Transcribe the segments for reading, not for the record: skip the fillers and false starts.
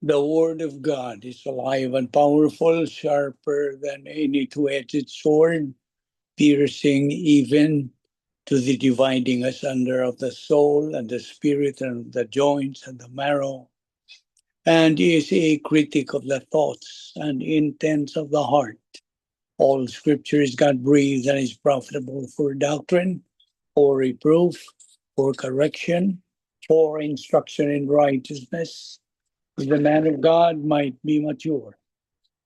The word of God is alive and powerful, sharper than any two-edged sword, piercing even to the dividing asunder of the soul and the spirit and the joints and the marrow, and is a critic of the thoughts and intents of the heart. All scripture is God breathed and is profitable for doctrine, for reproof, for correction, for instruction in righteousness, that the man of God might be mature,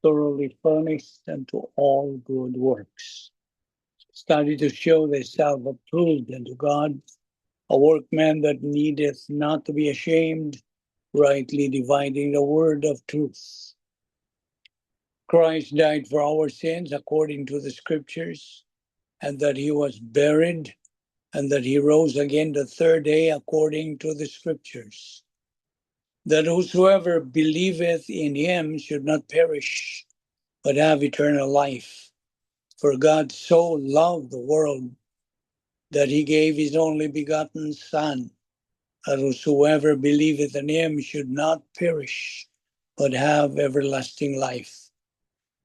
thoroughly furnished unto all good works. Study to show thyself approved unto God, a workman that needeth not to be ashamed, rightly dividing the word of truth. Christ died for our sins according to the scriptures, and that he was buried, and that he rose again the third day according to the scriptures. That whosoever believeth in him should not perish, but have eternal life. For God so loved the world that he gave his only begotten Son, that whosoever believeth in him should not perish, but have everlasting life.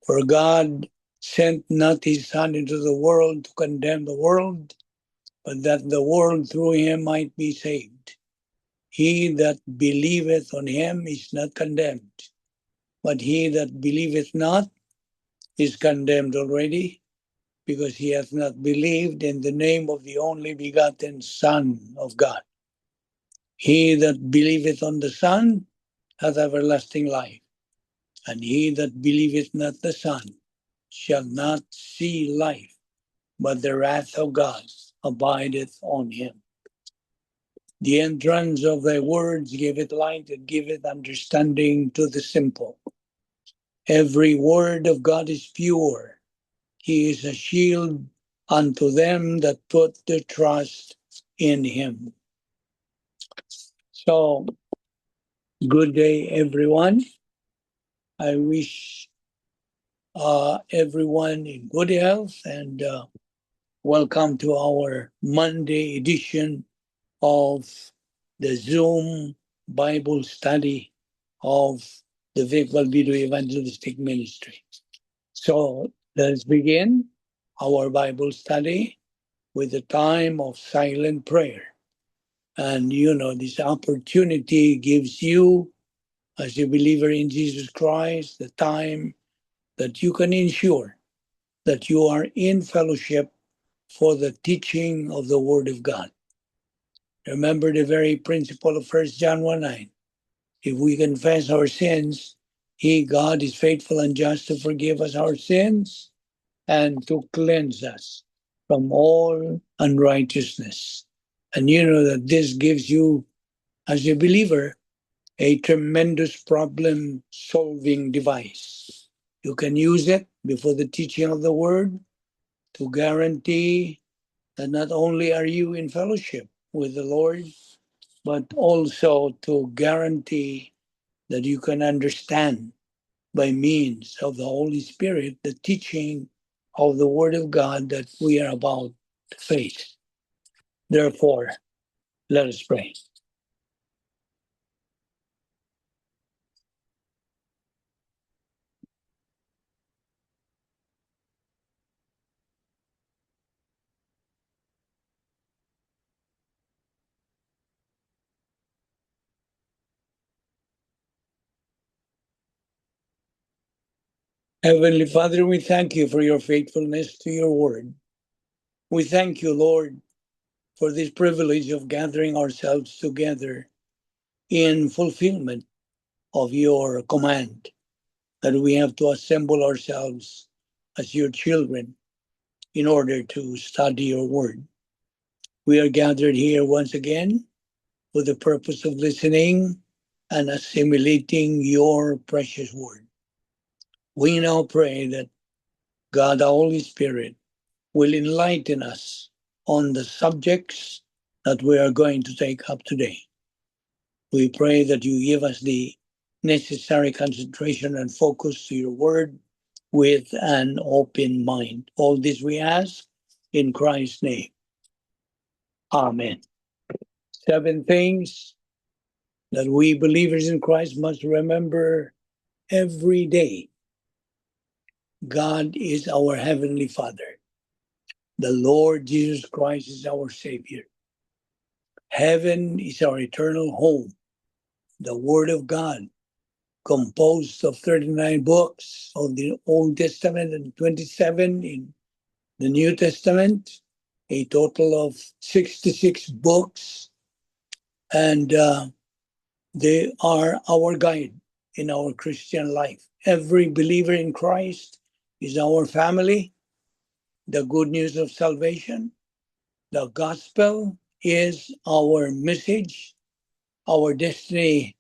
For God sent not his Son into the world to condemn the world, but that the world through him might be saved. He that believeth on him is not condemned, but he that believeth not is condemned already, because he hath not believed in the name of the only begotten Son of God. He that believeth on the Son hath everlasting life, and he that believeth not the Son shall not see life, but the wrath of God abideth on him. The entrance of thy words giveth light and giveth understanding to the simple. Every word of God is pure. He is a shield unto them that put their trust in him. So, good day, everyone. I wish everyone in good health, and welcome to our Monday edition of the Zoom Bible study of the Vic Balbido Evangelistic Ministry. So let's begin our Bible study with a time of silent prayer. And this opportunity gives you, as a believer in Jesus Christ, the time that you can ensure that you are in fellowship for the teaching of the Word of God. Remember the very principle of 1 John 1:9. If we confess our sins, he, God, is faithful and just to forgive us our sins and to cleanse us from all unrighteousness. And you know that this gives you, as a believer, a tremendous problem-solving device. You can use it before the teaching of the Word to guarantee that not only are you in fellowship with the Lord, but also to guarantee that you can understand by means of the Holy Spirit the teaching of the Word of God that we are about to face. Therefore, let us pray. Heavenly Father, we thank you for your faithfulness to your word. We thank you, Lord, for this privilege of gathering ourselves together in fulfillment of your command that we have to assemble ourselves as your children in order to study your word. We are gathered here once again for the purpose of listening and assimilating your precious word. We now pray that God, the Holy Spirit, will enlighten us on the subjects that we are going to take up today. We pray that you give us the necessary concentration and focus to your word with an open mind. All this we ask in Christ's name. Amen. 7 things that we believers in Christ must remember every day God is our Heavenly Father. The Lord Jesus Christ is our Savior. Heaven is our eternal home. The Word of God, composed of 39 books of the Old Testament and 27 in the New Testament, a total of 66 books, and they are our guide in our Christian life. Every believer in Christ is our family. The good news of salvation, the gospel is our message, our destiny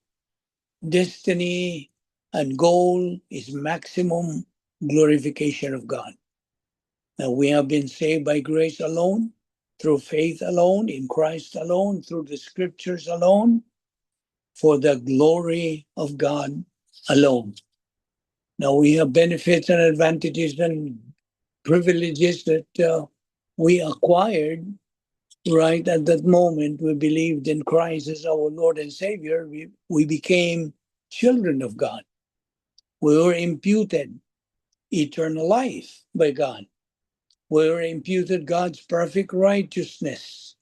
and goal is maximum glorification of God. Now we have been saved by grace alone, through faith alone, in Christ alone, through the scriptures alone, for the glory of God alone. Now we have benefits and advantages and privileges that we acquired right at that moment. We believed in Christ as our Lord and Savior. We became children of God. We were imputed eternal life by God. We were imputed God's perfect righteousness.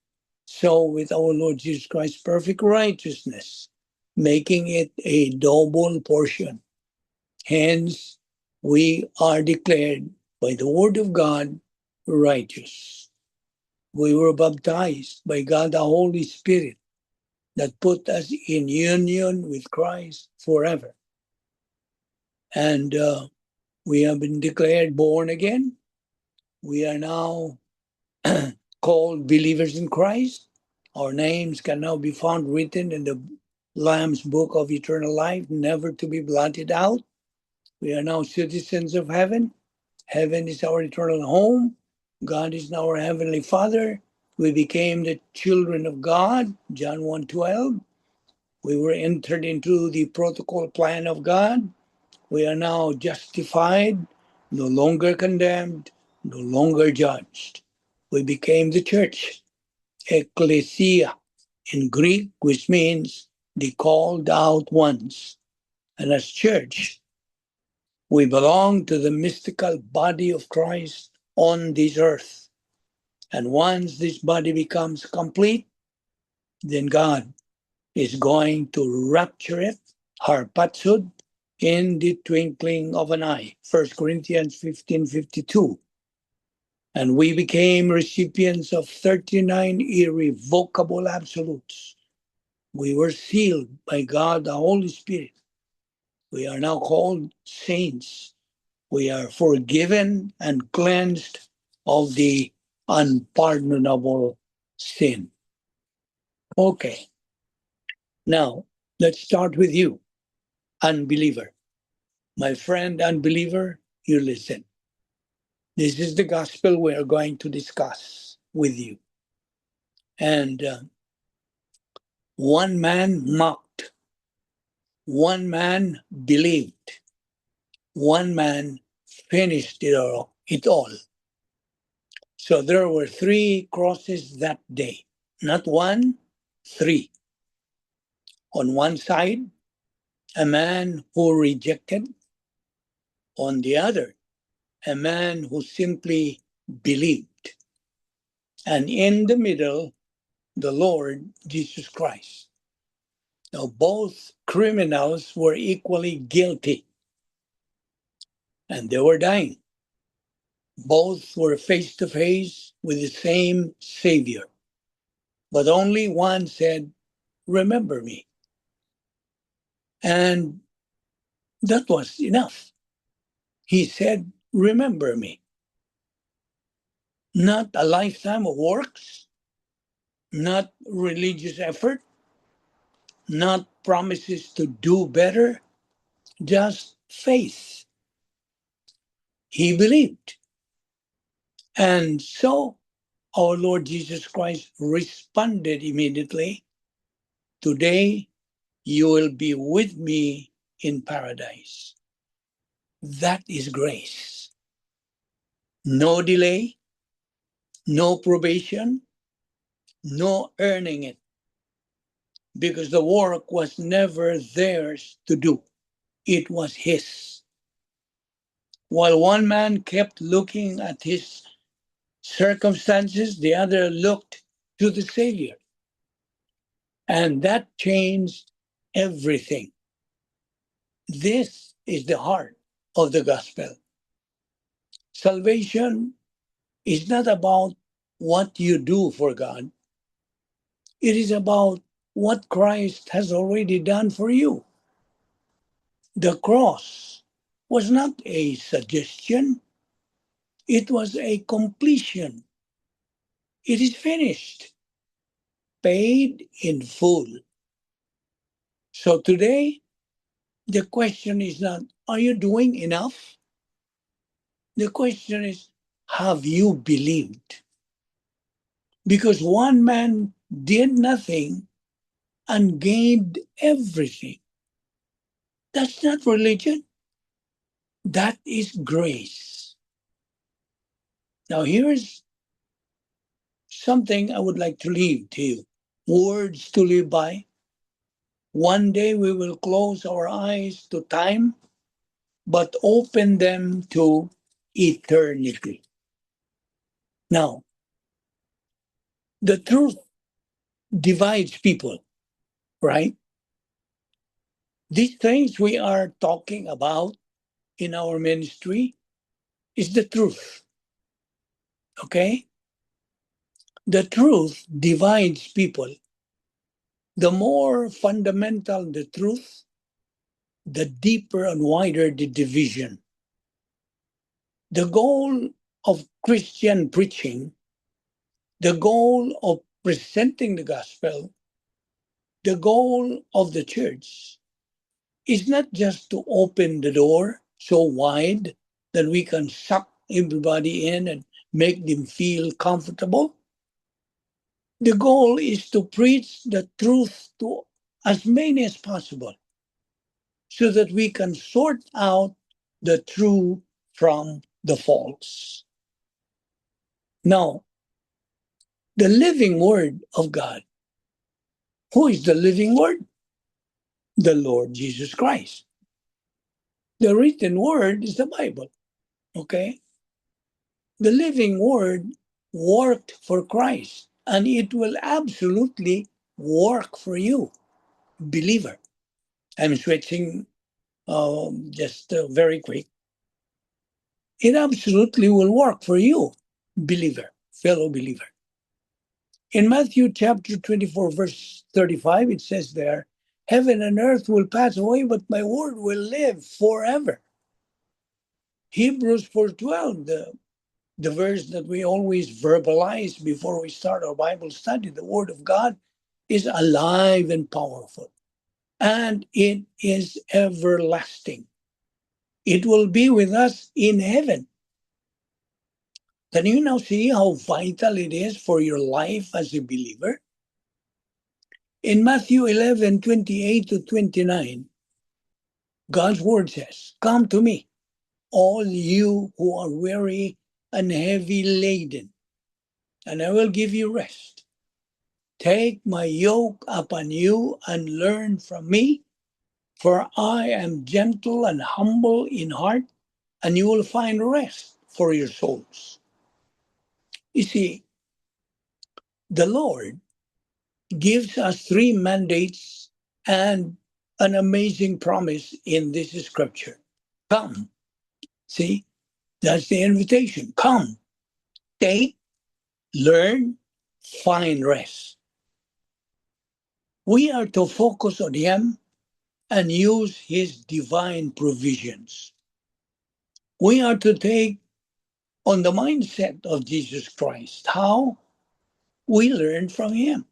So with our Lord Jesus Christ's perfect righteousness, making it a double portion. Hence, we are declared by the word of God righteous. We were baptized by God the Holy Spirit that put us in union with Christ forever. And we have been declared born again. We are now called believers in Christ. Our names can now be found written in the Lamb's book of eternal life, never to be blotted out. We are now citizens of heaven. Heaven is our eternal home. God is now our Heavenly Father. We became the children of God, John 1:12. We were entered into the protocol plan of God. We are now justified, no longer condemned, no longer judged. We became the church, ecclesia in Greek, which means the called out ones. And as church, we belong to the mystical body of Christ on this earth. And once this body becomes complete, then God is going to rapture it, harpazoed, in the twinkling of an eye. 1 Corinthians 15:52. And we became recipients of 39 irrevocable absolutes. We were sealed by God the Holy Spirit. We are now called saints. We are forgiven and cleansed of the unpardonable sin. Okay, now let's start with you, unbeliever. My friend, unbeliever, you listen. This is the gospel we are going to discuss with you. And one man mocked, one man believed, one man finished it all. So there were 3 crosses that day. Not one, 3. On one side, a man who rejected. On the other, a man who simply believed. And in the middle, the Lord Jesus Christ. Now, both criminals were equally guilty, and they were dying. Both were face to face with the same Savior. But only one said, "Remember me." And that was enough. He said, "Remember me." Not a lifetime of works, not religious effort, not promises to do better, just faith. He believed. And so our Lord Jesus Christ responded immediately, "Today you will be with me in paradise." That is grace. No delay, no probation, no earning it. because the work was never theirs to do. It was his. While one man kept looking at his circumstances, the other looked to the Savior. And that changed everything. This is the heart of the gospel. Salvation is not about what you do for God. It is about what Christ has already done for you. The cross was not a suggestion, it was a completion. It is finished, paid in full. So today, the question is not, are you doing enough? The question is, have you believed? Because one man did nothing and gained everything. That's not religion. That is grace. Now, here's something I would like to leave to you. Words to live by. One day we will close our eyes to time, but open them to eternity. Now, the truth divides people, right? These things we are talking about in our ministry is the truth. Okay? The truth divides people. The more fundamental the truth, the deeper and wider the division. The goal of Christian preaching, the goal of presenting the gospel, the goal of the church is not just to open the door so wide that we can suck everybody in and make them feel comfortable. The goal is to preach the truth to as many as possible so that we can sort out the true from the false. Now, the living word of God. Who is the living word? The Lord Jesus Christ. The written word is the Bible. Okay? The living word worked for Christ, and it will absolutely work for you, believer. I'm switching just very quick. It absolutely will work for you, believer, fellow believer. In Matthew chapter 24, verse 35, it says there, heaven and earth will pass away, but my word will live forever. Hebrews 4:12, the verse that we always verbalize before we start our Bible study, the word of God is alive and powerful, and it is everlasting. It will be with us in heaven. Can you now see how vital it is for your life as a believer? In Matthew 11:28-29, God's word says, come to me, all you who are weary and heavy laden, and I will give you rest. Take my yoke upon you and learn from me, for I am gentle and humble in heart, and you will find rest for your souls. You see, the Lord gives us three mandates and an amazing promise in this scripture. Come. See, that's the invitation. Come, take, learn, find rest. We are to focus on Him and use His divine provisions. We are to take on the mindset of Jesus Christ. How? We learn from Him.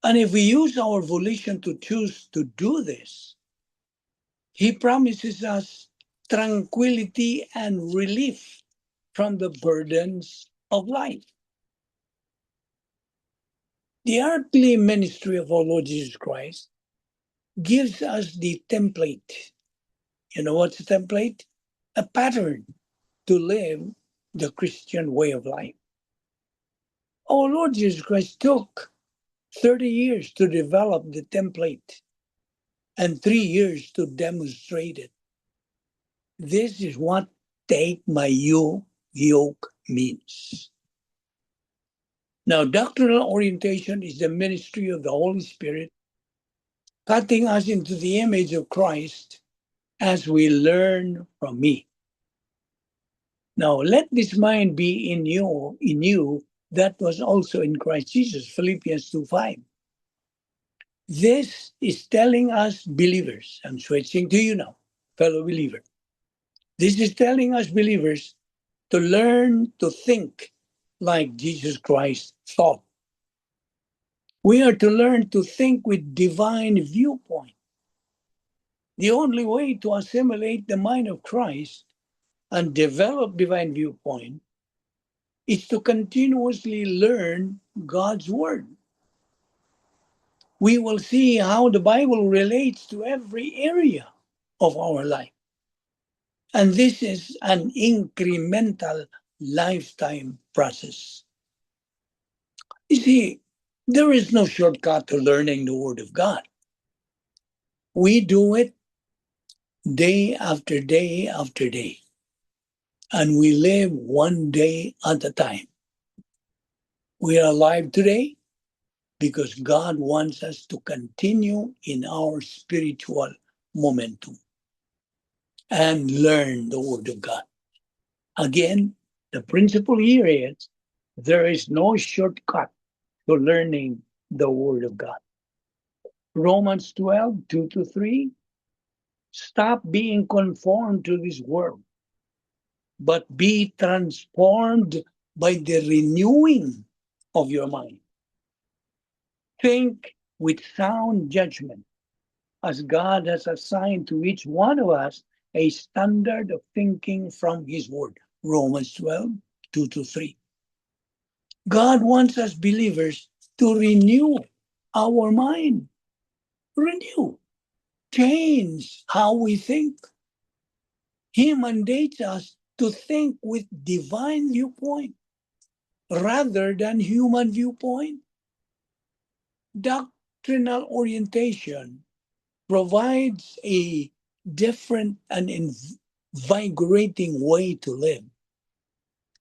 And if we use our volition to choose to do this, He promises us tranquility and relief from the burdens of life. The earthly ministry of our Lord Jesus Christ gives us the template. You know what's a template? A pattern to live the Christian way of life. Our Lord Jesus Christ took 30 years to develop the template, and 3 years to demonstrate it. This is what take my yoke means. Now, doctrinal orientation is the ministry of the Holy Spirit, cutting us into the image of Christ as we learn from me. Now, let this mind be in you that was also in Christ Jesus, Philippians 2:5. This is telling us believers, I'm switching to you now, fellow believer. This is telling us believers to learn to think like Jesus Christ thought. We are to learn to think with divine viewpoint. The only way to assimilate the mind of Christ and develop divine viewpoint is to continuously learn God's word. We will see how the Bible relates to every area of our life. And this is an incremental lifetime process. You see, there is no shortcut to learning the Word of God. We do it day after day after day. And we live one day at a time. We are alive today because God wants us to continue in our spiritual momentum and learn the Word of God. Again, the principle here is there is no shortcut to learning the Word of God. Romans 12, 2-3. Stop being conformed to this world, but be transformed by the renewing of your mind. Think with sound judgment, as God has assigned to each one of us a standard of thinking from His Word. Romans 12, 2-3. God wants us believers to renew our mind. Renew. Change how we think. He mandates us to think with divine viewpoint rather than human viewpoint. Doctrinal orientation provides a different and invigorating way to live.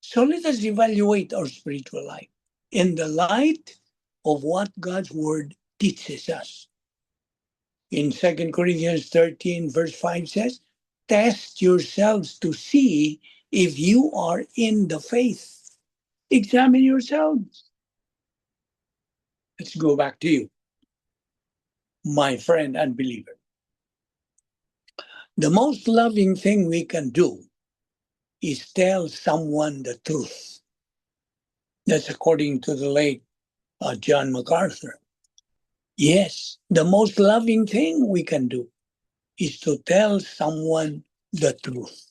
So let us evaluate our spiritual life in the light of what God's Word teaches us. In 2 Corinthians 13, verse 5 says, test yourselves to see if you are in the faith. Examine yourselves. Let's go back to you, my friend and believer. The most loving thing we can do is tell someone the truth. That's according to the late John MacArthur. Yes, the most loving thing we can do is to tell someone the truth.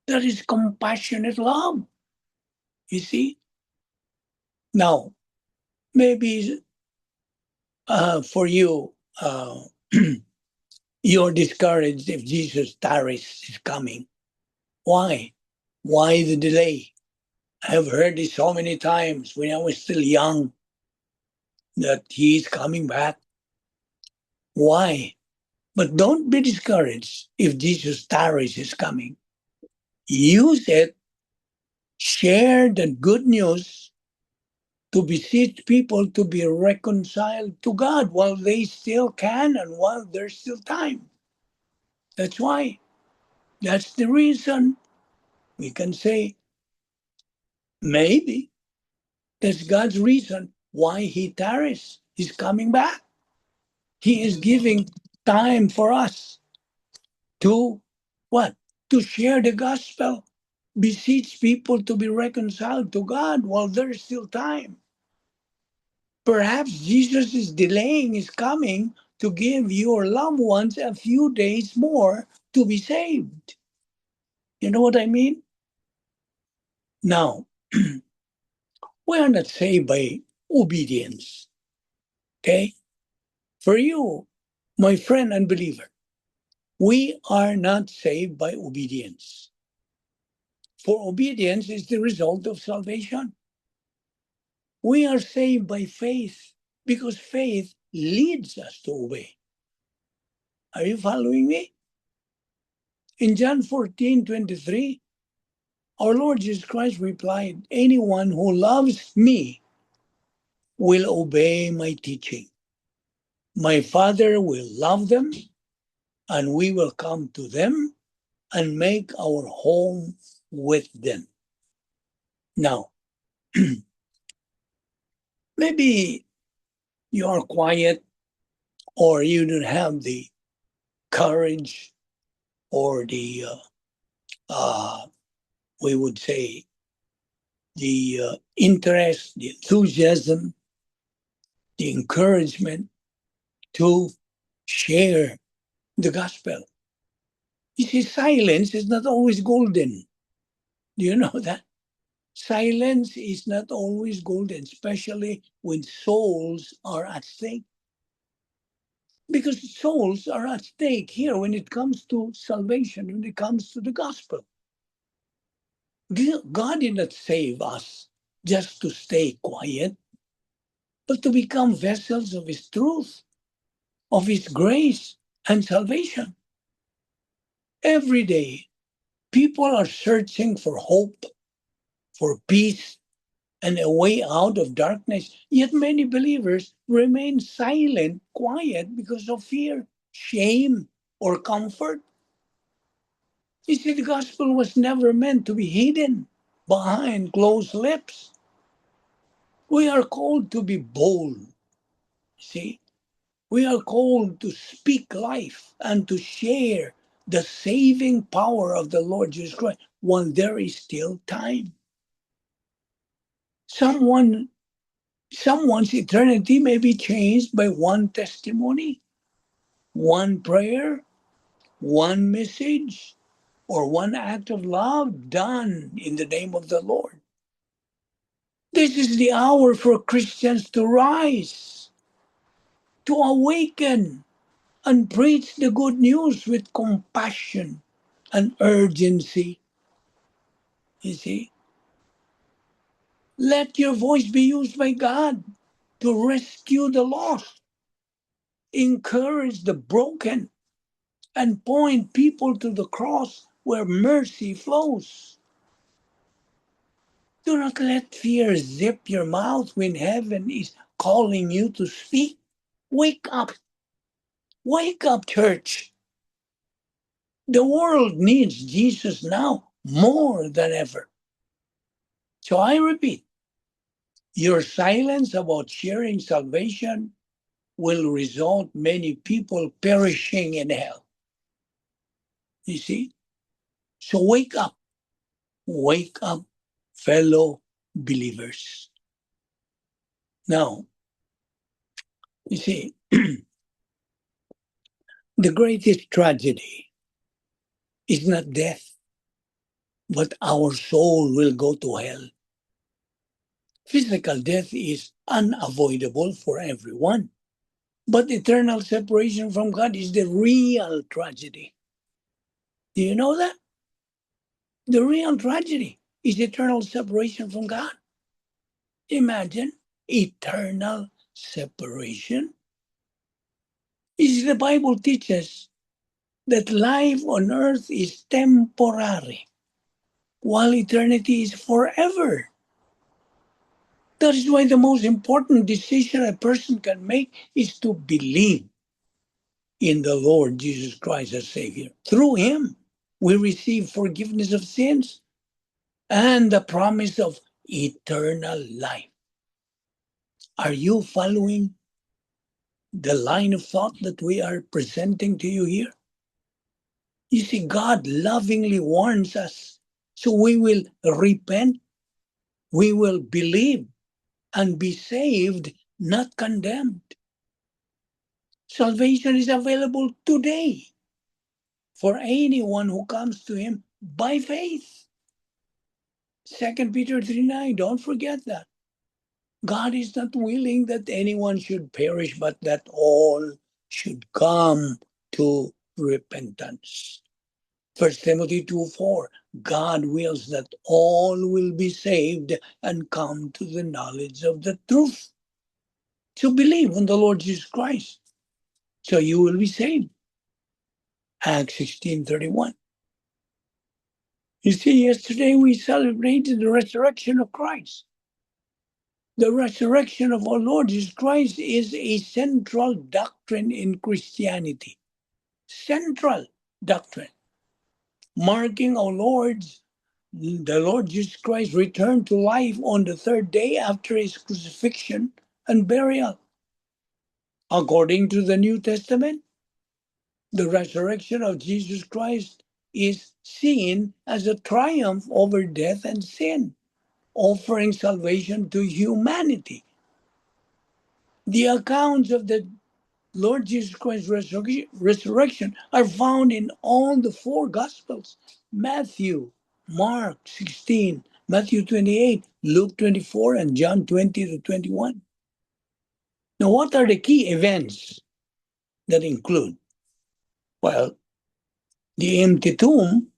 That is compassionate love. You see? Now, maybe for you, you're discouraged if Jesus tarries is coming. Why? Why the delay? I have heard it so many times when I was still young that He's coming back. Why? But don't be discouraged if Jesus tarries is coming. Use it, share the good news to beseech people to be reconciled to God while they still can and while there's still time. That's why. That's the reason we can say maybe that's God's reason why He tarries. He's coming back. He is giving time for us to what? To share the gospel, beseech people to be reconciled to God while there's still time. Perhaps Jesus is delaying His coming to give your loved ones a few days more to be saved. You know what I mean? Now, we are not saved by obedience. Okay? For you, my friend and believer, we are not saved by obedience. For obedience is the result of salvation. We are saved by faith Because faith leads us to obey. Are you following me? In John 14:23, our Lord Jesus Christ replied, anyone who loves me will obey my teaching. My Father will love them, and we will come to them and make our home with them. Now, maybe you are quiet, or you don't have the courage or the, we would say, the interest, the enthusiasm, the encouragement to share the gospel. You see, silence is not always golden. Do you know that? Silence is not always golden, especially when souls are at stake. Because souls are at stake here when it comes to salvation, when it comes to the gospel. God did not save us just to stay quiet, but to become vessels of His truth, of His grace and salvation. Every day, people are searching for hope, for peace, and a way out of darkness. Yet many believers remain silent, quiet because of fear, shame, or comfort. You see, the gospel was never meant to be hidden behind closed lips. We are called to be bold. See, we are called to speak life and to share the saving power of the Lord Jesus Christ while there is still time. Someone's eternity may be changed by one testimony, one prayer, one message, or one act of love done in the name of the Lord. This is the hour for Christians to rise, to awaken, and preach the good news with compassion and urgency. You see, let your voice be used by God to rescue the lost, encourage the broken, and point people to the cross where mercy flows. Do not let fear zip your mouth when heaven is calling you to speak. Wake up. Wake up, church. The world needs Jesus now more than ever. So I repeat, your silence about sharing salvation will result many people perishing in hell. You see? So wake up, fellow believers. Now, you see, the greatest tragedy is not death, but our soul will go to hell. Physical death is unavoidable for everyone, but eternal separation from God is the real tragedy. Do you know that? The real tragedy is eternal separation from God. Imagine eternal separation. You see, the Bible teaches that life on earth is temporary, while eternity is forever. That is why the most important decision a person can make is to believe in the Lord Jesus Christ as Savior. Through Him, we receive forgiveness of sins and the promise of eternal life. Are you following the line of thought that we are presenting to you here? You see, God lovingly warns us, so we will repent, we will believe, and be saved, not condemned. Salvation is available today for anyone who comes to Him by faith. 2 Peter 3:9, don't forget that. God is not willing that anyone should perish, but that all should come to repentance. 1 Timothy 2:4, God wills that all will be saved and come to the knowledge of the truth. to believe on the Lord Jesus Christ. So you will be saved. Acts 16:31. You see, yesterday we celebrated the resurrection of Christ. The resurrection of our Lord Jesus Christ is a central doctrine in Christianity. Central doctrine, marking the Lord Jesus Christ returned to life on the third day after his crucifixion and burial. According to the New Testament, the resurrection of Jesus Christ is seen as a triumph over death and sin, offering salvation to humanity. The accounts of the Lord Jesus Christ's resurrection are found in all the four Gospels: Matthew, Mark 16, Matthew 28, Luke 24, and John 20 to 21. Now, what are the key events that include? Well, the empty tomb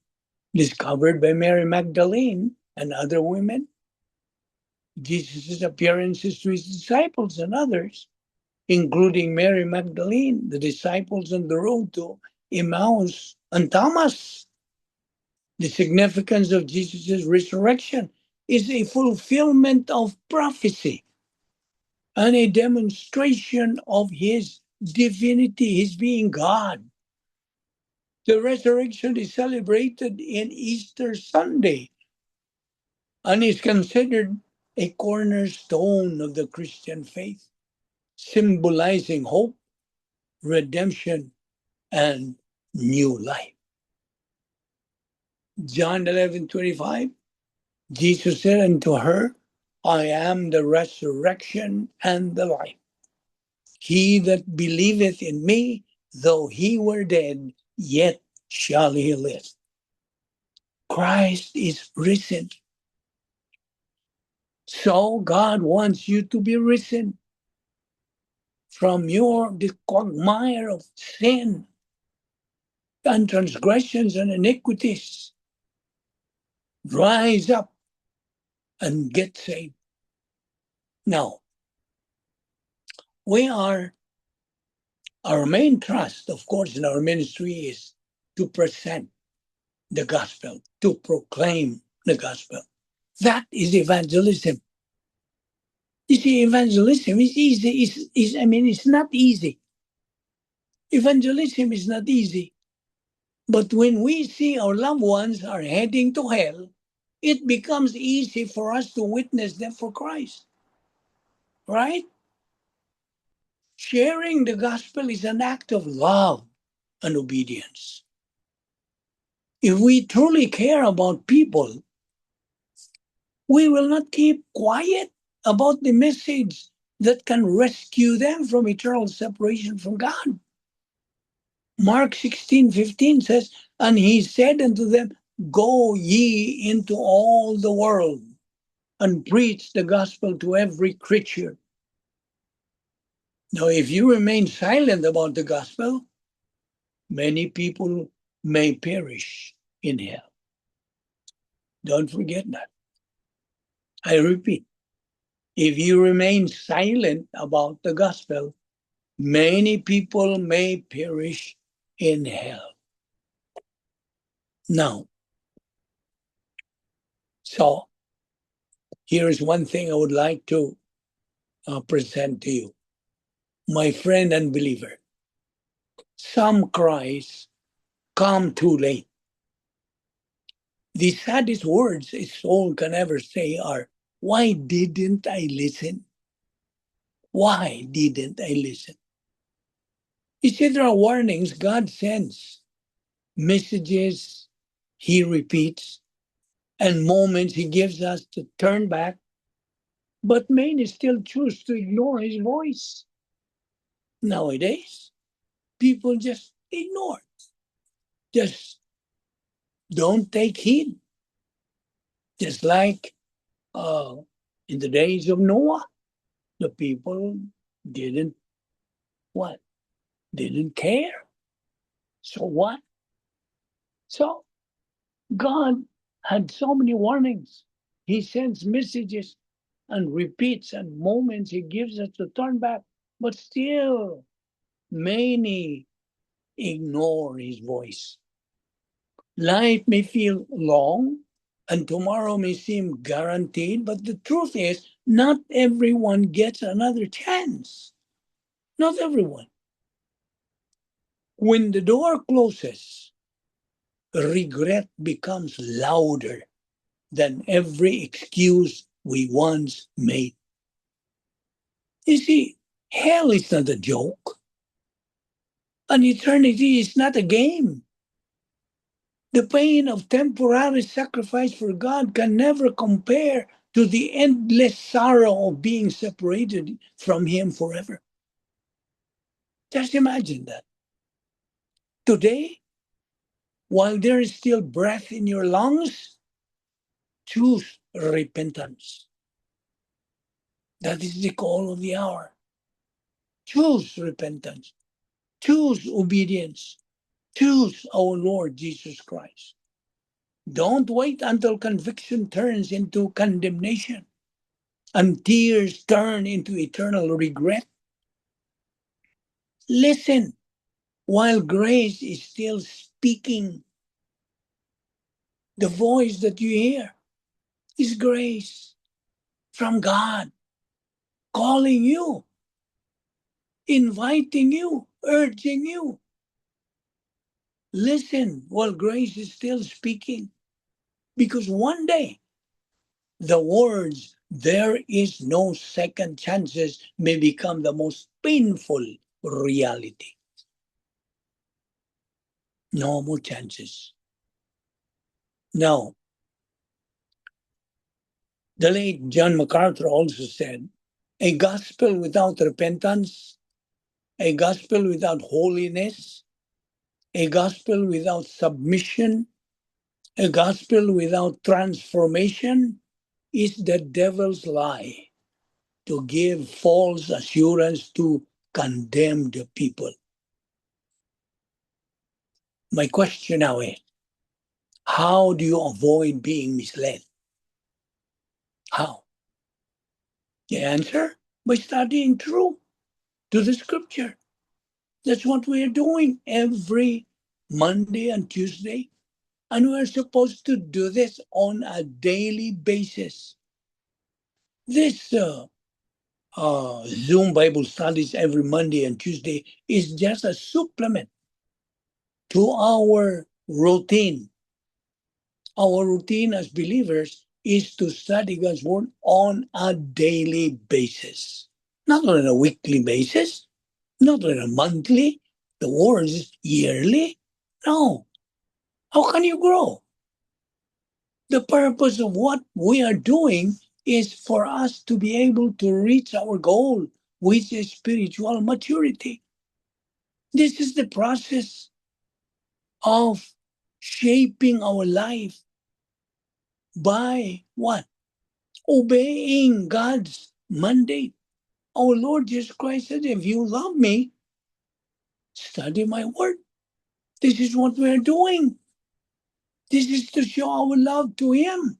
discovered by Mary Magdalene and other women, Jesus' appearances to his disciples and others, including Mary Magdalene, the disciples on the road to Emmaus, and Thomas. The significance of Jesus' resurrection is a fulfillment of prophecy and a demonstration of his divinity, his being God. The resurrection is celebrated in Easter Sunday and is considered a cornerstone of the Christian faith, symbolizing hope, redemption, and new life. John 11:25, Jesus said unto her, I am the resurrection and the life. He that believeth in me, though he were dead, yet shall he live. Christ is risen. So God wants you to be risen from the quagmire of sin and transgressions and iniquities. Rise up and get saved. Now, our main trust, of course, in our ministry is to present the gospel, to proclaim the gospel. That is evangelism. You see, evangelism is easy. It's not easy. Evangelism is not easy. But when we see our loved ones are heading to hell, it becomes easy for us to witness them for Christ. Right? Sharing the gospel is an act of love and obedience. If we truly care about people, we will not keep quiet about the message that can rescue them from eternal separation from God. Mark 16:15 says, and he said unto them, go ye into all the world and preach the gospel to every creature. Now, if you remain silent about the gospel, many people may perish in hell. Don't forget that. I repeat, if you remain silent about the gospel, many people may perish in hell. Now, so here is one thing I would like to present to you. My friend and believer, some cries come too late. The saddest words a soul can ever say are, why didn't I listen? Why didn't I listen? You see, there are warnings God sends, messages he repeats, and moments he gives us to turn back, but many still choose to ignore his voice. Nowadays, people just ignore, just don't take heed. Just like in the days of Noah, the people didn't what? Didn't care. So what? So God had so many warnings. He sends messages and repeats, and moments he gives us to turn back. But still, many ignore his voice. Life may feel long, and tomorrow may seem guaranteed, but the truth is, not everyone gets another chance. Not everyone. When the door closes, regret becomes louder than every excuse we once made. You see, hell is not a joke. An eternity is not a game. The pain of temporary sacrifice for God can never compare to the endless sorrow of being separated from Him forever. Just imagine that. Today, while there is still breath in your lungs, choose repentance. That is the call of the hour. Choose repentance. Choose obedience. Choose our Lord Jesus Christ. Don't wait until conviction turns into condemnation and tears turn into eternal regret. Listen while grace is still speaking. The voice that you hear is grace from God, calling you, inviting you, urging you. Listen while grace is still speaking, because one day the words, "there is no second chances," may become the most painful reality. No more chances. Now, the late John MacArthur also said, a gospel without repentance, a gospel without holiness, a gospel without submission, a gospel without transformation is the devil's lie to give false assurance to condemned people. My question now is, how do you avoid being misled? How? The answer? By studying through to the scripture. That's what we're doing every Monday and Tuesday. And we're supposed to do this on a daily basis. This Zoom Bible studies every Monday and Tuesday is just a supplement to our routine. Our routine as believers is to study God's Word on a daily basis, not on a weekly basis, not on a monthly, the Word is yearly. No. How can you grow? The purpose of what we are doing is for us to be able to reach our goal, which is spiritual maturity. This is the process of shaping our life by what? Obeying God's mandate. Our Lord Jesus Christ said, if you love me, study my word. This is what we're doing. This is to show our love to Him.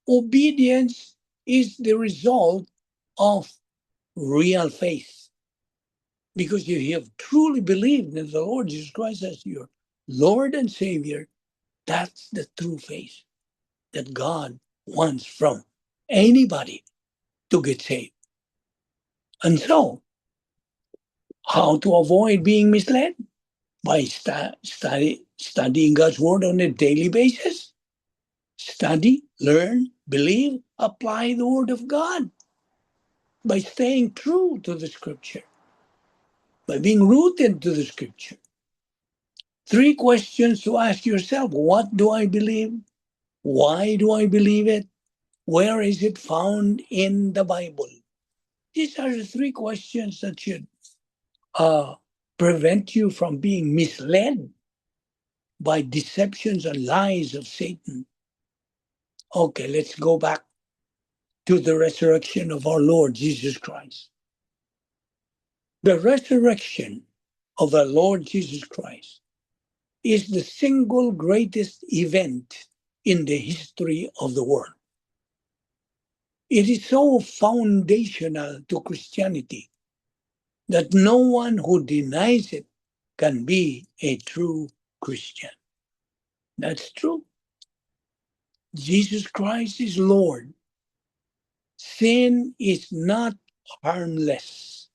Obedience is the result of real faith. Because if you have truly believed in the Lord Jesus Christ as your Lord and Savior, that's the true faith that God wants from anybody to get saved. And so, how to avoid being misled? By studying God's Word on a daily basis. Study, learn, believe, apply the Word of God. By staying true to the Scripture. By being rooted to the Scripture. 3 questions to ask yourself. What do I believe? Why do I believe it? Where is it found in the Bible? These are the 3 questions that should prevent you from being misled by deceptions and lies of Satan. Okay, let's go back to the resurrection of our Lord Jesus Christ. The resurrection of our Lord Jesus Christ is the single greatest event in the history of the world. It is so foundational to Christianity that no one who denies it can be a true Christian. That's true. Jesus Christ is Lord. Sin is not harmless.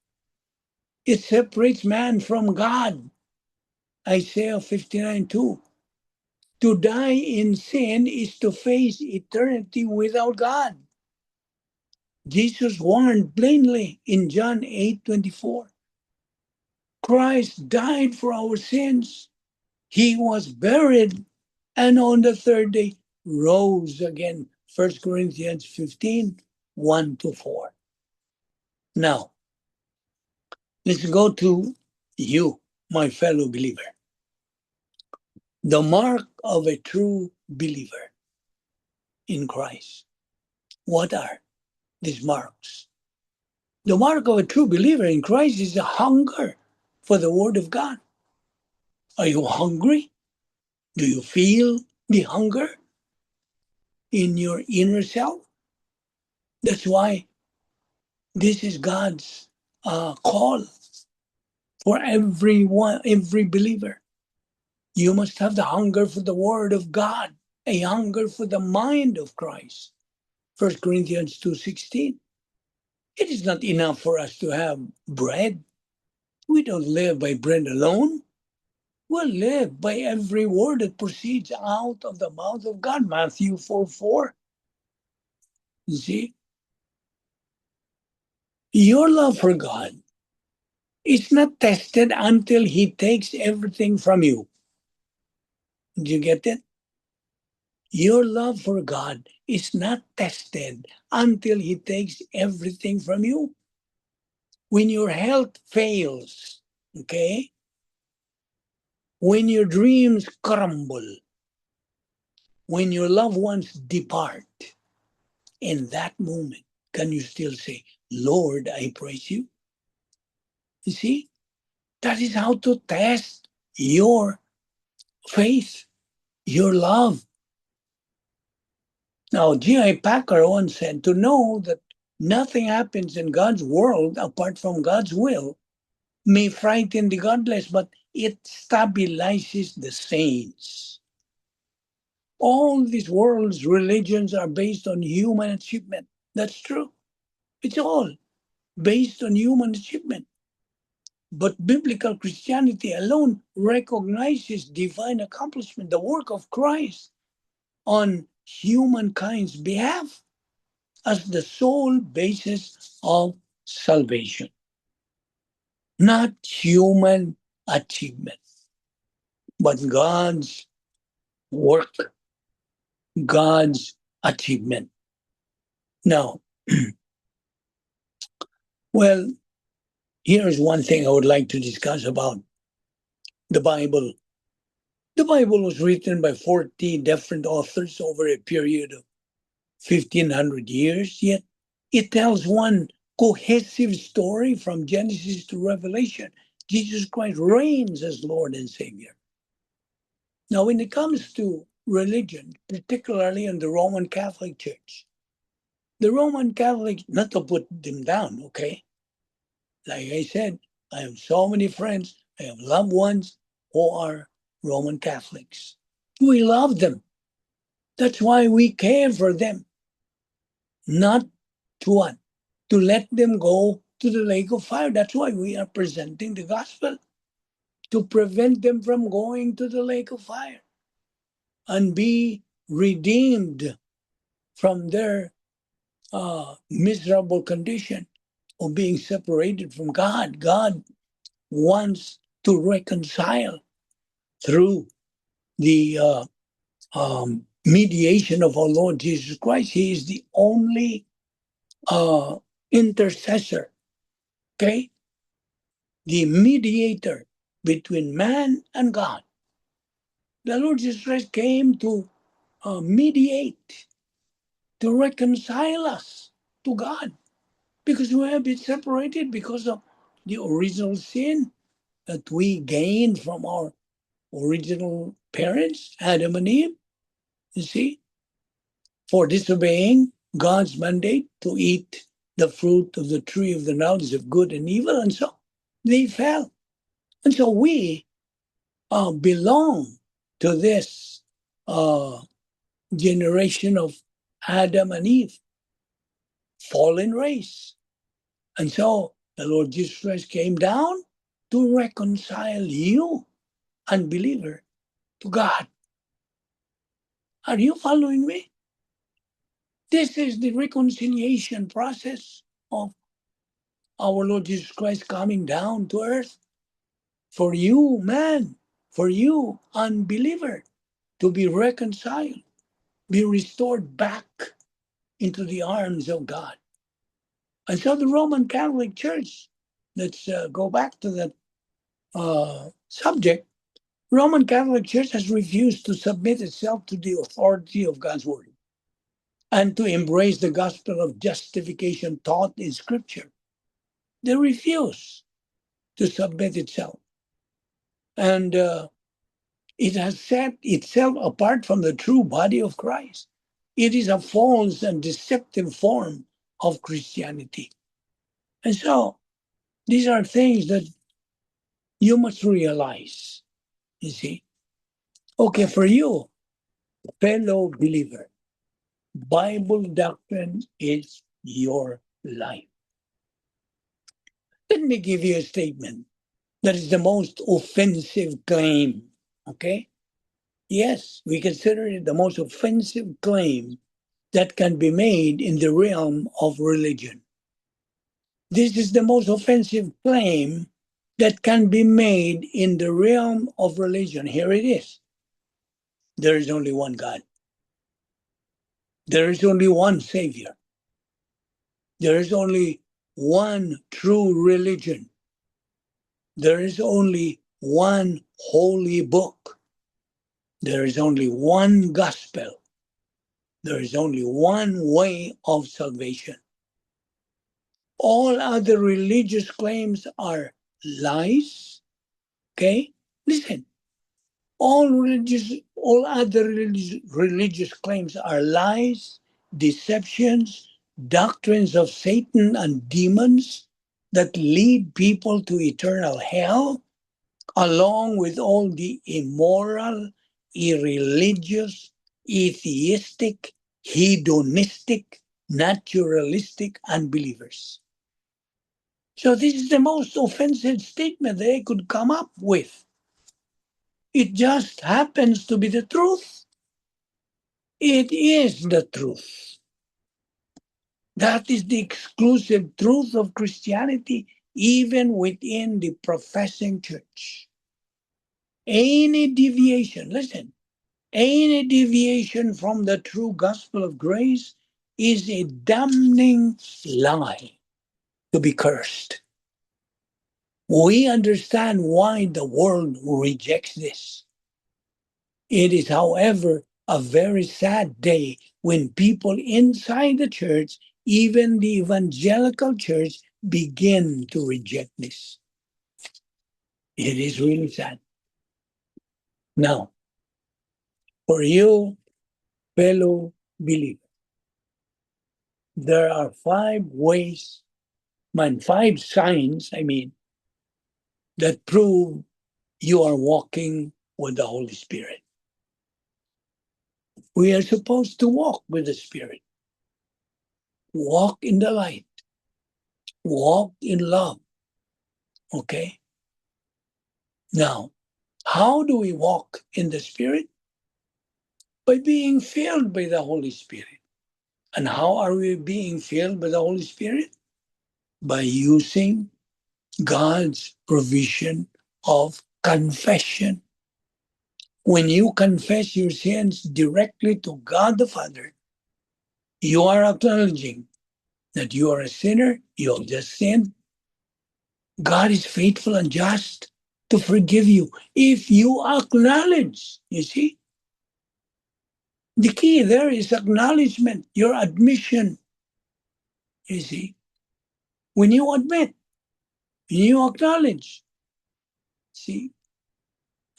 It separates man from God. Isaiah 59:2. To die in sin is to face eternity without God. Jesus warned plainly in John 8:24. Christ died for our sins. He was buried and on the third day rose again. 1 Corinthians 15, 1-4. Now, let's go to you, my fellow believer. The mark of a true believer in Christ. What are these marks? The mark of a true believer in Christ is a hunger for the Word of God. Are you hungry? Do you feel the hunger in your inner self? That's why this is God's call for everyone, every believer. You must have the hunger for the Word of God, a hunger for the mind of Christ. 1 Corinthians 2:16. It is not enough for us to have bread. We don't live by bread alone. We live by every word that proceeds out of the mouth of God. Matthew 4:4. You see? Your love for God is not tested until He takes everything from you. Do you get it? Your love for God is not tested until He takes everything from you. When your health fails, okay? When your dreams crumble, when your loved ones depart, in that moment, can you still say, Lord, I praise you? You see, that is how to test your faith, your love. Now, G.I. Packer once said, to know that nothing happens in God's world apart from God's will may frighten the godless, but it stabilizes the saints. All these world's religions are based on human achievement. That's true. It's all based on human achievement. But biblical Christianity alone recognizes divine accomplishment, the work of Christ on humankind's behalf as the sole basis of salvation, not human achievement, but God's work, God's achievement. Now, well, here's one thing I would like to discuss about the Bible. The Bible was written by 40 different authors over a period of 1,500 years, yet it tells one cohesive story from Genesis to Revelation. Jesus Christ reigns as Lord and Savior. Now, when it comes to religion, particularly in the Roman Catholic Church, the Roman Catholics, not to put them down, okay? Like I said, I have so many friends, I have loved ones who are Roman Catholics. We love them. That's why we care for them. Not to what? To let them go to the lake of fire. That's why we are presenting the gospel. To prevent them from going to the lake of fire and be redeemed from their miserable condition of being separated from God. God wants to reconcile through the mediation of our Lord Jesus Christ. He is the only intercessor, okay? The mediator between man and God. The Lord Jesus Christ came to mediate, to reconcile us to God, because we have been separated because of the original sin that we gained from our original parents, Adam and Eve, you see, for disobeying God's mandate to eat the fruit of the tree of the knowledge of good and evil, and so they fell. And so we belong to this generation of Adam and Eve, fallen race. And so the Lord Jesus Christ came down to reconcile you, unbeliever, to God. Are you following me? This is the reconciliation process of our Lord Jesus Christ coming down to earth for you, man, for you, unbeliever, to be reconciled, be restored back into the arms of God. And so the Roman Catholic Church, let's go back to that subject. Roman Catholic Church has refused to submit itself to the authority of God's word and to embrace the gospel of justification taught in Scripture. They refuse to submit itself. And it has set itself apart from the true body of Christ. It is a false and deceptive form of Christianity. And so these are things that you must realize, you see. Okay, for you, fellow believer, Bible doctrine is your life. Let me give you a statement that is the most offensive claim, okay? Yes, we consider it the most offensive claim that can be made in the realm of religion. This is the most offensive claim that can be made in the realm of religion. Here it is. There is only one God. There is only one Savior. There is only one true religion. There is only one holy book. There is only one gospel. There is only one way of salvation. All other religious claims are lies. Okay? Listen. All other religious claims are lies, deceptions, doctrines of Satan and demons that lead people to eternal hell, along with all the immoral, irreligious, atheistic, hedonistic, naturalistic unbelievers. So this is the most offensive statement they could come up with. It just happens to be the truth. It is the truth. That is the exclusive truth of Christianity, even within the professing church. Any deviation, listen, any deviation from the true gospel of grace is a damning lie to be cursed. We understand why the world rejects this. It is, however, a very sad day when people inside the church, even the evangelical church, begin to reject this. It is really sad. Now, for you, fellow believer, there are 5 signs, that prove you are walking with the Holy Spirit. We are supposed to walk with the Spirit. Walk in the light. Walk in love. Okay? Now, how do we walk in the Spirit? By being filled by the Holy Spirit. And how are we being filled by the Holy Spirit? By using God's provision of confession. When you confess your sins directly to God the Father, you are acknowledging that you are a sinner, you have just sinned. God is faithful and just to forgive you if you acknowledge, you see. The key there is acknowledgement, your admission, you see. When you admit, you acknowledge, see,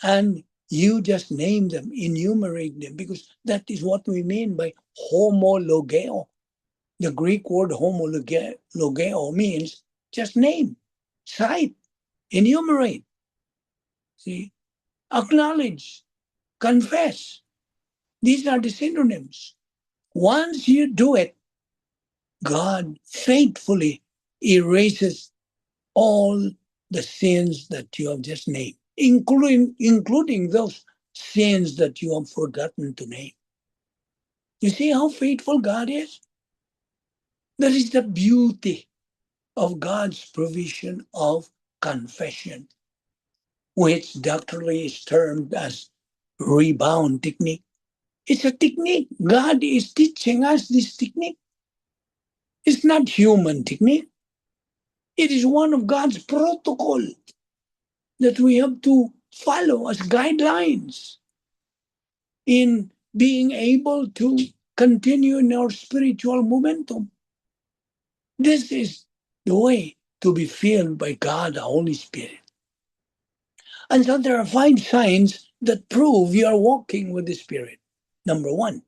and you just name them, enumerate them, because that is what we mean by homologeo. The Greek word homologeo means just name, cite, enumerate, see, acknowledge, confess. These are the synonyms. Once you do it, God faithfully erases all the sins that you have just named, including those sins that you have forgotten to name. You see how faithful God is? That is the beauty of God's provision of confession, which doctrinally is termed as rebound technique. It's a technique. God is teaching us this technique. It's not human technique. It is one of God's protocol that we have to follow as guidelines in being able to continue in our spiritual momentum. This is the way to be filled by God, the Holy Spirit. And so there are 5 signs that prove you are walking with the Spirit. Number 1,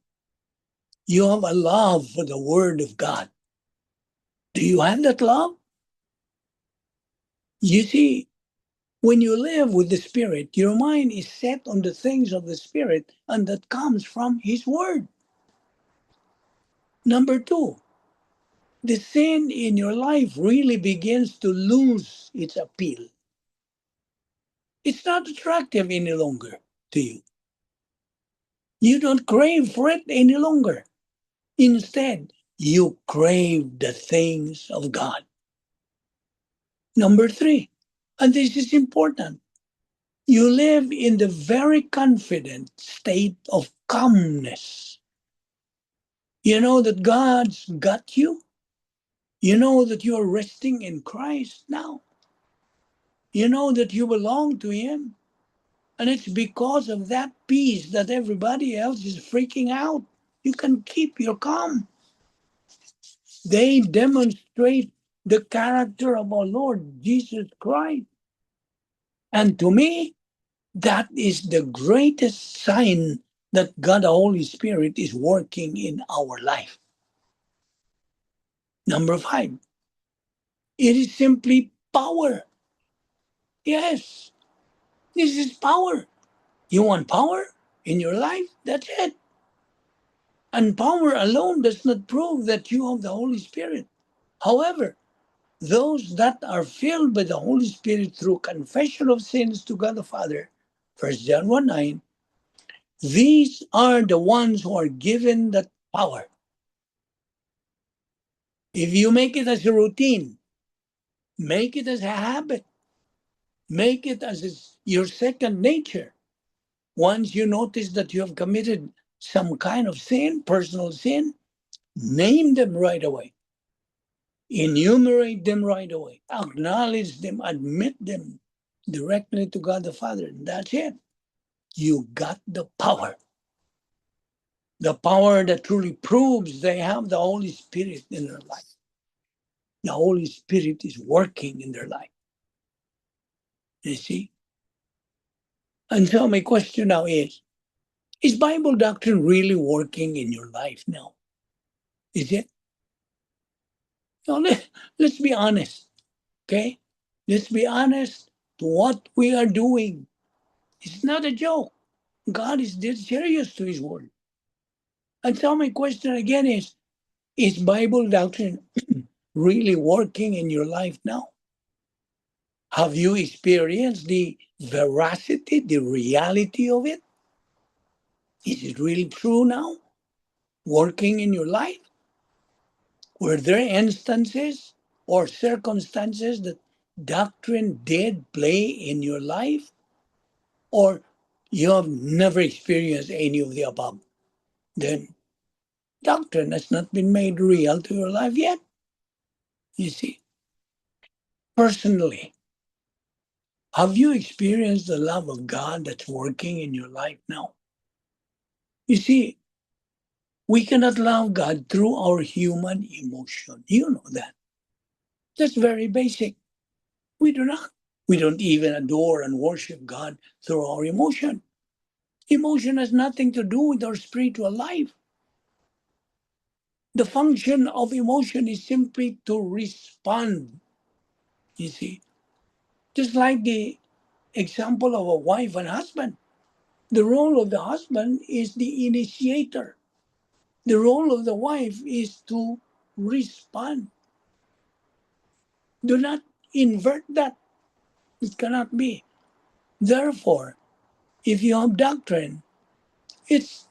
you have a love for the Word of God. Do you have that love? You see, when you live with the Spirit, your mind is set on the things of the Spirit, and that comes from His Word. Number 2, the sin in your life really begins to lose its appeal. It's not attractive any longer to you. You don't crave for it any longer. Instead, you crave the things of God. Number 3, and this is important, you live in the very confident state of calmness. You know that God's got you. You know that you are resting in Christ now. You know that you belong to Him. And it's because of that peace that everybody else is freaking out. You can keep your calm. They demonstrate the character of our Lord Jesus Christ. And to me, that is the greatest sign that God the Holy Spirit is working in our life. Number 5, it is simply power. Yes, this is power. You want power in your life? That's it. And power alone does not prove that you have the Holy Spirit. However, those that are filled by the Holy Spirit through confession of sins to God the Father, 1 John 1:9, these are the ones who are given that power. If you make it as a routine, make it as a habit, make it as your second nature. Once you notice that you have committed some kind of sin, personal sin, name them right away. Enumerate them right away. Acknowledge them, admit them directly to God the Father. And that's it. You got the power. The power that truly proves they have the Holy Spirit in their life. The Holy Spirit is working in their life. You see? And so my question now is Bible doctrine really working in your life now? Is it? Now, let's be honest, okay? Let's be honest to what we are doing. It's not a joke. God is dead serious to His word. And so my question again is Bible doctrine really working in your life now? Have you experienced the veracity, the reality of it? Is it really true now? Working in your life? Were there instances or circumstances that doctrine did play in your life? Or you have never experienced any of the above? Then doctrine has not been made real to your life yet. You see, personally, have you experienced the love of God that's working in your life now? You see, we cannot love God through our human emotion. You know that. That's very basic. We do not. We don't even adore and worship God through our emotion. Emotion has nothing to do with our spiritual life. The function of emotion is simply to respond, you see. Just like the example of a wife and husband. The role of the husband is the initiator. The role of the wife is to respond. Do not invert that. It cannot be. Therefore, if you have doctrine, it's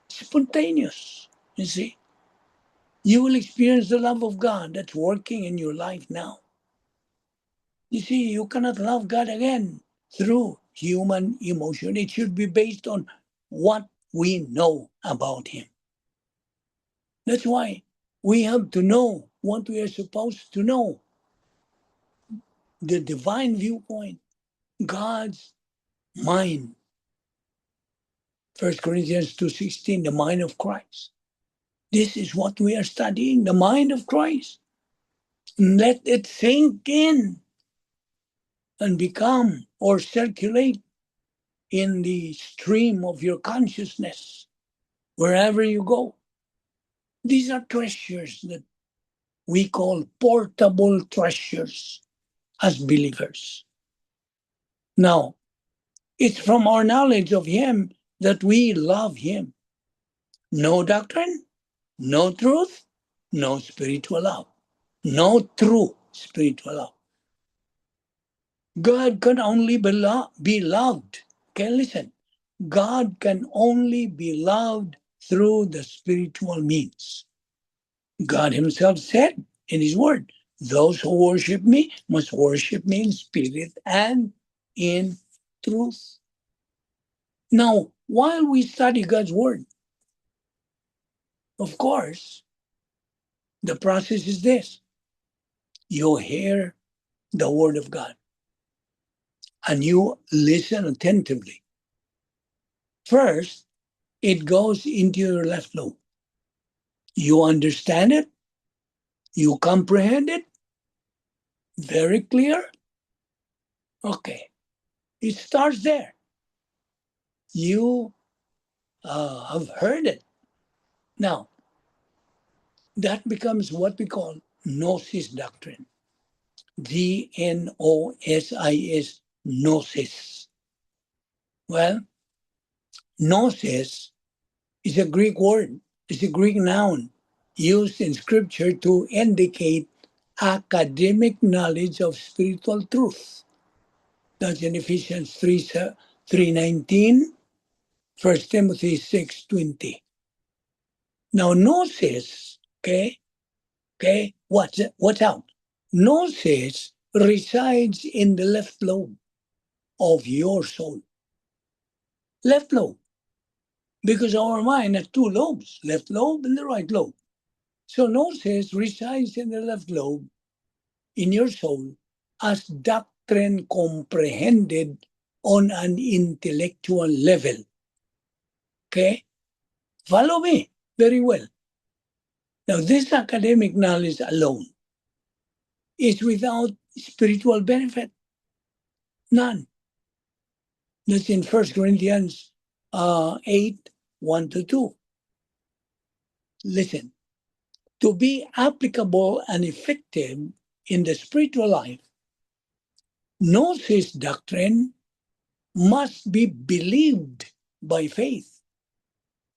spontaneous. You see, you will experience the love of God that's working in your life now. You see, you cannot love God again through human emotion. It should be based on what we know about Him. That's why we have to know what we are supposed to know. The divine viewpoint, God's mind. 1 Corinthians 2:16, the mind of Christ. This is what we are studying, the mind of Christ. Let it sink in and become or circulate in the stream of your consciousness wherever you go. These are treasures that we call portable treasures as believers. Now, it's from our knowledge of Him that we love Him. No doctrine, no truth, no spiritual love. No true spiritual love. God can only be loved. Okay, listen. God can only be loved through the spiritual means. God Himself said in His Word, those who worship me must worship me in spirit and in truth. Now, while we study God's Word, of course, the process is this. You hear the Word of God and you listen attentively. First, it goes into your left lobe. You understand it, you comprehend it, very clear. Okay, it starts there. You have heard it. Now, that becomes what we call gnosis doctrine. Gnosis, gnosis. Well, gnosis is a Greek word, it's a Greek noun used in scripture to indicate academic knowledge of spiritual truth. That's in Ephesians 3:19, 1 Timothy 6:20. Now, gnosis, okay, what's out? Gnosis resides in the left lobe of your soul. Left lobe. Because our mind has two lobes, left lobe and the right lobe. So gnosis resides in the left lobe in your soul as doctrine comprehended on an intellectual level. Okay? Follow me very well. Now, this academic knowledge alone is without spiritual benefit. None. That's in 1 Corinthians 8, 1-2. Listen, to be applicable and effective in the spiritual life, gnosis doctrine must be believed by faith,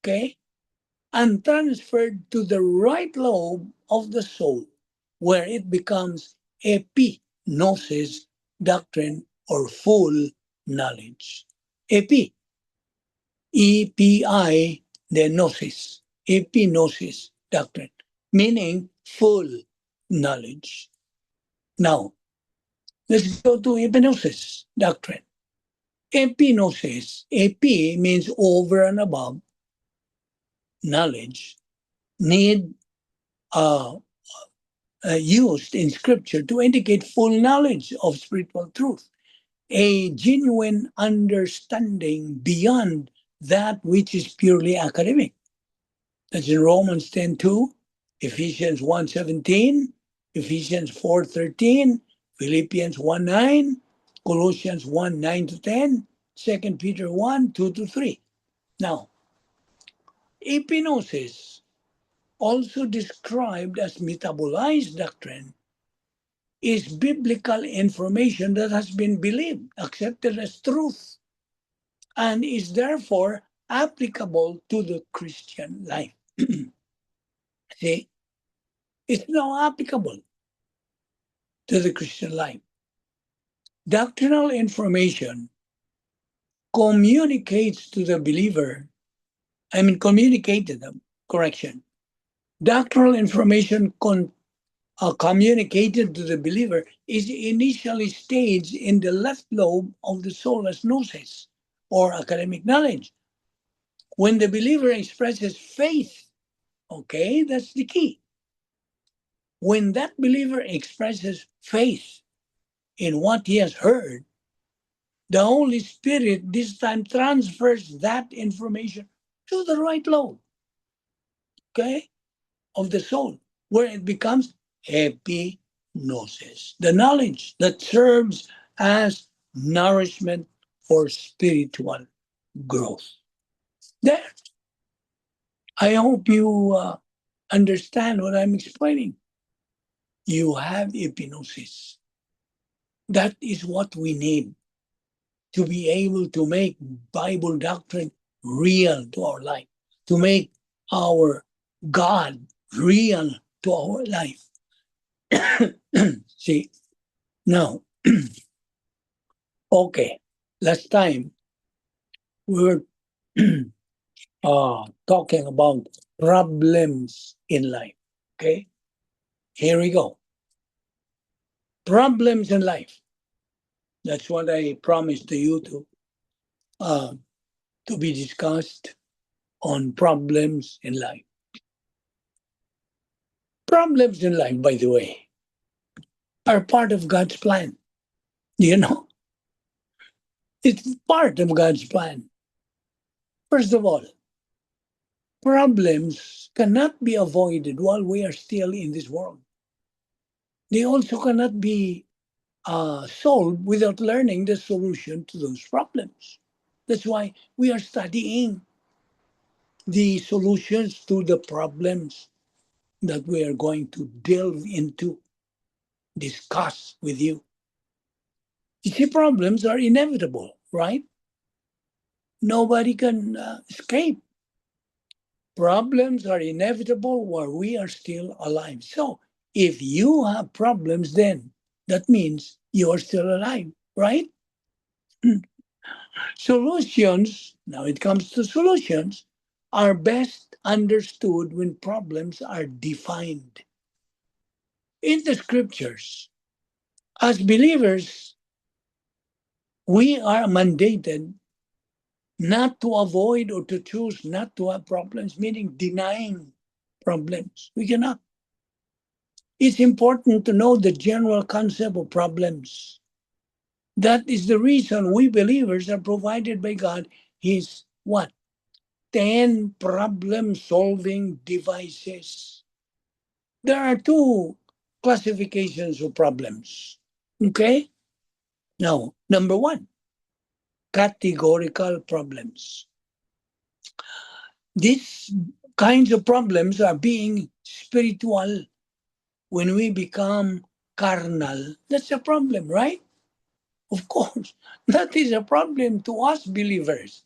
okay, and transferred to the right lobe of the soul, where it becomes epignosis doctrine or full knowledge. Epi, E-P-I, the gnosis, epignosis doctrine, meaning full knowledge. Now, let's go to epignosis doctrine. Epignosis, epi means over and above knowledge, need used in scripture to indicate full knowledge of spiritual truth, a genuine understanding beyond that which is purely academic. That's in Romans 10:2, Ephesians 1:17, Ephesians 4:13, Philippians 1:9, Colossians 1:9-10, 2 Peter 1:2-3. Now, epignosis also described as metabolized doctrine, is biblical information that has been believed, accepted as truth, and is therefore applicable to the Christian life. See, it's now applicable to the Christian life. Doctrinal information communicates to the believer, communicated them, correction. Doctrinal information communicated to the believer is initially staged in the left lobe of the soul as gnosis, or academic knowledge. When the believer expresses faith, okay, that's the key. When that believer expresses faith in what he has heard, the Holy Spirit this time transfers that information to the right lobe, okay, of the soul, where it becomes epignosis, the knowledge that serves as nourishment for spiritual growth. There. I hope you understand what I'm explaining. You have epignosis. That is what we need to be able to make Bible doctrine real to our life, to make our God real to our life. See, now, okay, last time we were talking about problems in life. Okay, here we go. Problems in life. That's what I promised to you to be discussed on problems in life. Problems in life, by the way, are part of God's plan. You know, it's part of God's plan. First of all, problems cannot be avoided while we are still in this world. They also cannot be solved without learning the solution to those problems. That's why we are studying the solutions to the problems that we are going to delve into, discuss with you. You see, problems are inevitable, right? Nobody can escape. Problems are inevitable while we are still alive. So if you have problems, then that means you are still alive, right? Solutions, now it comes to solutions, are best understood when problems are defined. In the scriptures, as believers, we are mandated not to avoid or to choose not to have problems, meaning denying problems. We cannot. It's important to know the general concept of problems. That is the reason we believers are provided by God His what? 10 problem-solving devices. There are two classifications of problems. Okay? Now, number one, categorical problems. These kinds of problems are being spiritual when we become carnal. That's a problem, right? Of course, that is a problem to us believers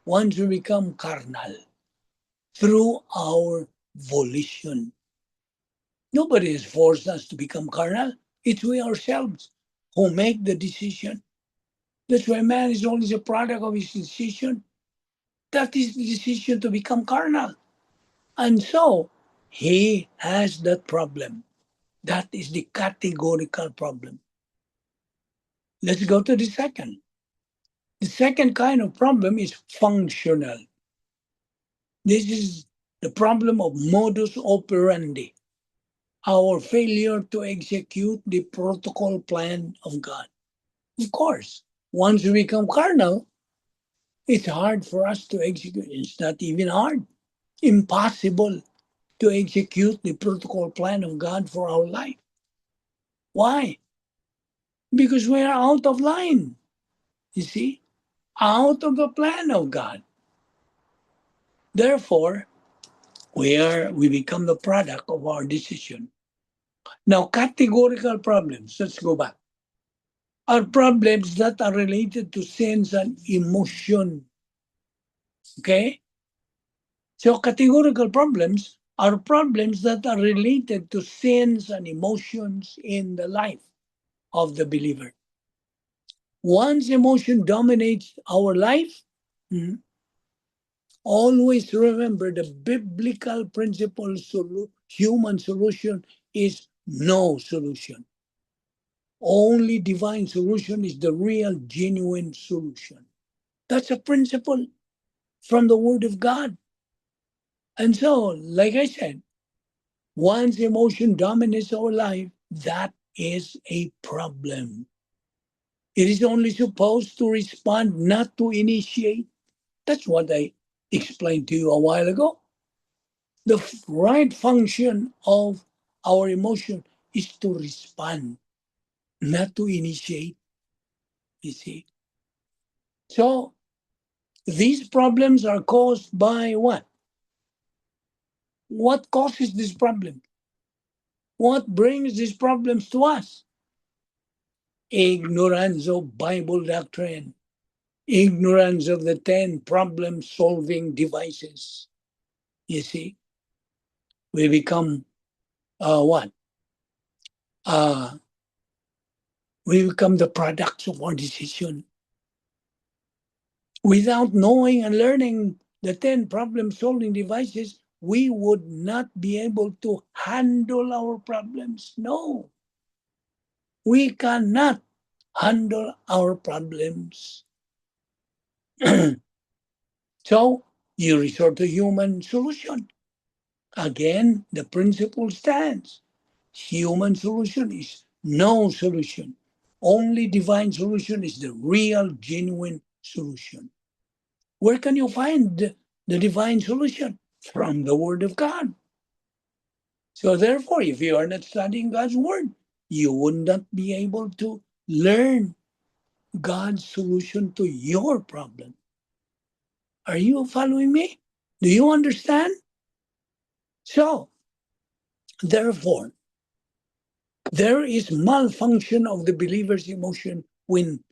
once we become carnal through our volition. Nobody has forced us to become carnal. It's we ourselves who make the decision. That's why man is always a product of his decision. That is the decision to become carnal. And so he has that problem. That is the categorical problem. Let's go to the second. The second kind of problem is functional. This is the problem of modus operandi, our failure to execute the protocol plan of God. Of course, once we become carnal, it's hard for us to execute. It's not even hard, impossible to execute the protocol plan of God for our life. Why? Because we are out of line, you see, out of the plan of God. Therefore, We become the product of our decision. Now, categorical problems, let's go back, are problems that are related to sense and emotion. Okay? So, categorical problems are problems that are related to sense and emotions in the life of the believer. Once emotion dominates our life, always remember the biblical principle human solution is no solution. Only divine solution is the real, genuine solution. That's a principle from the Word of God. And so, like I said, once emotion dominates our life, that is a problem. It is only supposed to respond, not to initiate. That's what I explained to you a while ago. The right function of our emotion is to respond, not to initiate. You see? So these problems are caused by what? What causes this problem? What brings these problems to us? Ignorance of Bible doctrine, ignorance of the 10 problem solving devices. You see, we become what? Uh, we become the products of our decision. Without knowing and learning the 10 problem solving devices, we would not be able to handle our problems. No, we cannot handle our problems. So you resort to human solution. Again, the principle stands. Human solution is no solution. Only divine solution is the real, genuine solution. Where can you find the divine solution? From the Word of God. So therefore, if you are not studying God's Word, you would not be able to learn God's solution to your problem. Are you following me? Do you understand? So, therefore, there is malfunction of the believer's emotion when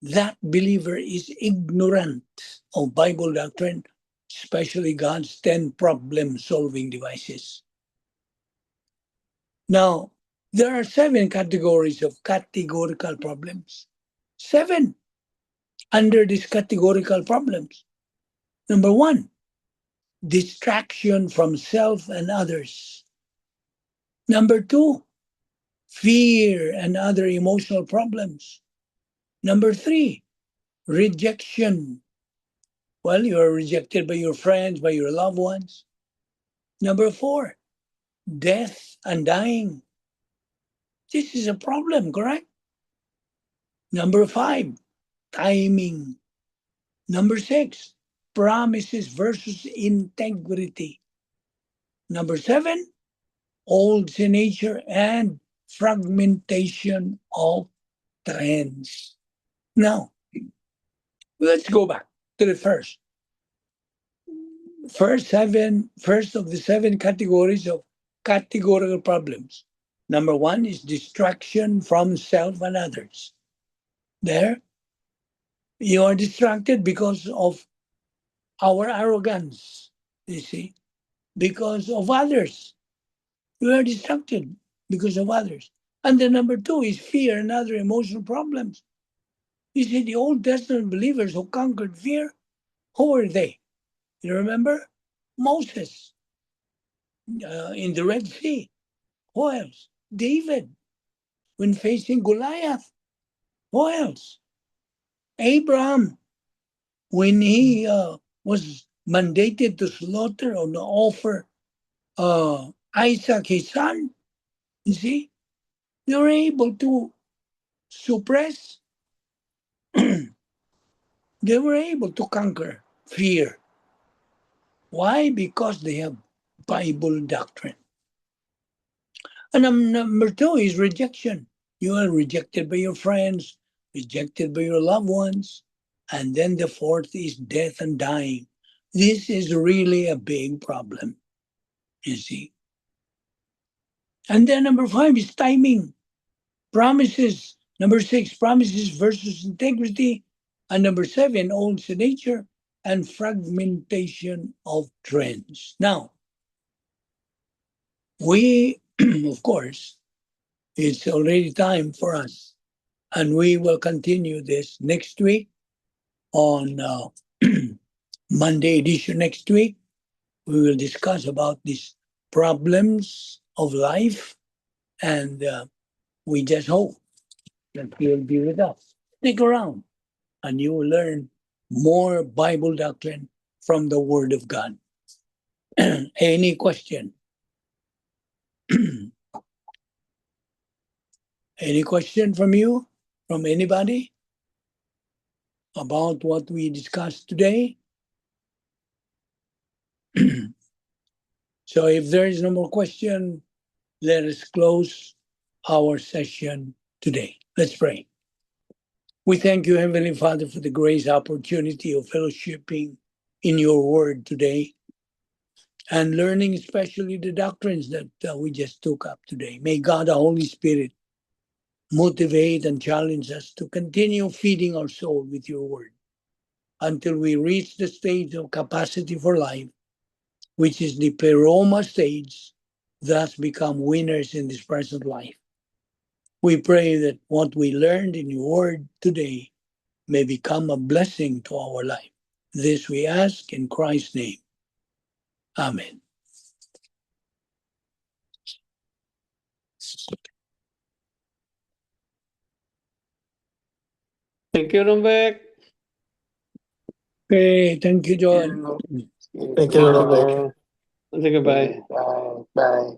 that believer is ignorant of Bible doctrine, especially God's 10 problem solving devices. Now, there are 7 categories of categorical problems. 7 under these categorical problems. Number 1, distraction from self and others. Number 2, fear and other emotional problems. Number 3, rejection. Well, you are rejected by your friends, by your loved ones. Number 4, death and dying. This is a problem, correct? Number 5, timing. Number 6, promises versus integrity. Number 7, old sin nature and fragmentation of trends. Now, let's go back to the first of the 7 categories of categorical problems. Number 1 is distraction from self and others. There, you are distracted because of our arrogance, you see, because of others. You are distracted because of others. And then number 2 is fear and other emotional problems. You see, the Old Testament believers who conquered fear, who were they? You remember? Moses in the Red Sea. Who else? David when facing Goliath. Who else? Abraham when he was mandated to slaughter or to offer Isaac, his son. You see, they were able to suppress, they were able to conquer fear. Why? Because they have Bible doctrine. And number 2 is rejection. You are rejected by your friends, rejected by your loved ones. And then the 4th is death and dying. This is really a big problem. You see. And then number 5 is timing. Promises. Number 6, promises versus integrity. And number 7, owns the nature and fragmentation of trends. Now, we, of course, it's already time for us. And we will continue this next week on Monday edition next week. We will discuss about these problems of life. And we just hope that you will be with us. Stick around and you will learn more Bible doctrine from the Word of God. Any question? Any question from you? From anybody? About what we discussed today? So if there is no more question, let us close our session today. Let's pray. We thank you, Heavenly Father, for the grace opportunity of fellowshipping in your word today and learning especially the doctrines that we just took up today. May God, the Holy Spirit, motivate and challenge us to continue feeding our soul with your word until we reach the stage of capacity for life, which is the pleroma stage, thus become winners in this present life. We pray that what we learned in your word today may become a blessing to our life. This we ask in Christ's name. Amen. Thank you, Rumbek. Okay, thank you, John. Thank you, Robert. Okay, goodbye. Bye. Bye.